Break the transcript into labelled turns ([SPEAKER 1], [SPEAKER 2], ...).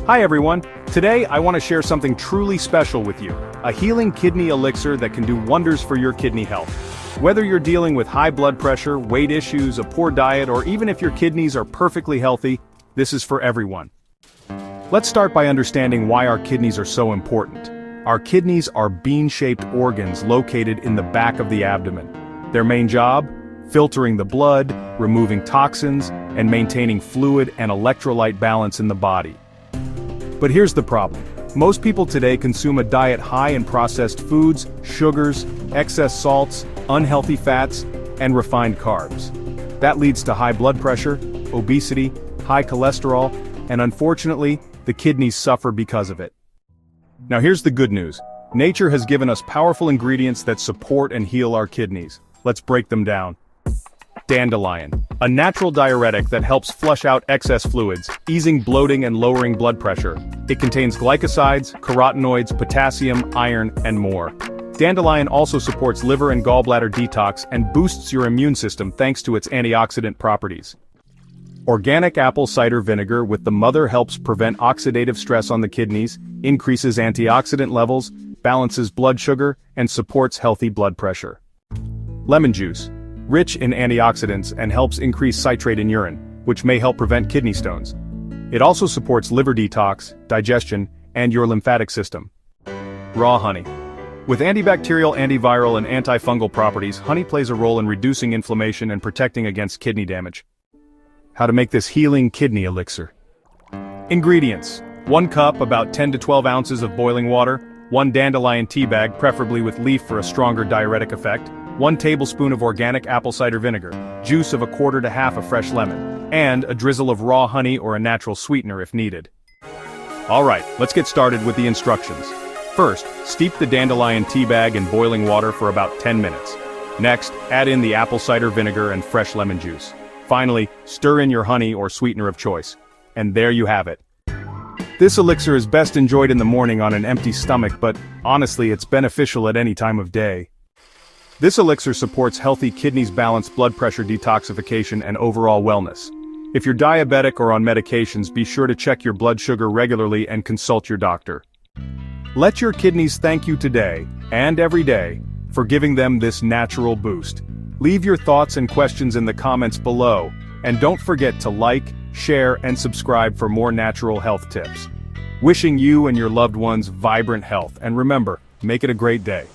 [SPEAKER 1] Hi everyone, today I want to share something truly special with you, a healing kidney elixir that can do wonders for your kidney health. Whether you're dealing with high blood pressure, weight issues, a poor diet, or even if your kidneys are perfectly healthy, this is for everyone. Let's start by understanding why our kidneys are so important. Our kidneys are bean-shaped organs located in the back of the abdomen. Their main job? Filtering the blood, removing toxins, and maintaining fluid and electrolyte balance in the body. But here's the problem. Most people today consume a diet high in processed foods, sugars, excess salts, unhealthy fats, and refined carbs. That leads to high blood pressure, obesity, high cholesterol, and unfortunately, the kidneys suffer because of it. Now here's the good news. Nature has given us powerful ingredients that support and heal our kidneys. Let's break them down. Dandelion, a natural diuretic that helps flush out excess fluids, easing bloating and lowering blood pressure. It contains glycosides, carotenoids, potassium, iron, and more. Dandelion also supports liver and gallbladder detox and boosts your immune system thanks to its antioxidant properties. Organic apple cider vinegar with the mother helps prevent oxidative stress on the kidneys, increases antioxidant levels, balances blood sugar, and supports healthy blood pressure. Lemon juice, rich in antioxidants and helps increase citrate in urine, which may help prevent kidney stones. It also supports liver detox, digestion, and your lymphatic system. Raw honey. With antibacterial, antiviral, and antifungal properties, honey plays a role in reducing inflammation and protecting against kidney damage. How to make this healing kidney elixir. Ingredients: 1 cup, about 10 to 12 ounces of boiling water, 1 dandelion tea bag, preferably with leaf for a stronger diuretic effect, 1 tablespoon of organic apple cider vinegar, juice of 1/4 to half a fresh lemon, and a drizzle of raw honey or a natural sweetener if needed. Alright, let's get started with the instructions. First, steep the dandelion tea bag in boiling water for about 10 minutes. Next, add in the apple cider vinegar and fresh lemon juice. Finally, stir in your honey or sweetener of choice. And there you have it. This elixir is best enjoyed in the morning on an empty stomach, but honestly it's beneficial at any time of day. This elixir supports healthy kidneys, balanced blood pressure detoxification, and overall wellness. If you're diabetic or on medications, be sure to check your blood sugar regularly and consult your doctor. Let your kidneys thank you today, and every day, for giving them this natural boost. Leave your thoughts and questions in the comments below, and don't forget to like, share, and subscribe for more natural health tips. Wishing you and your loved ones vibrant health, and remember, make it a great day.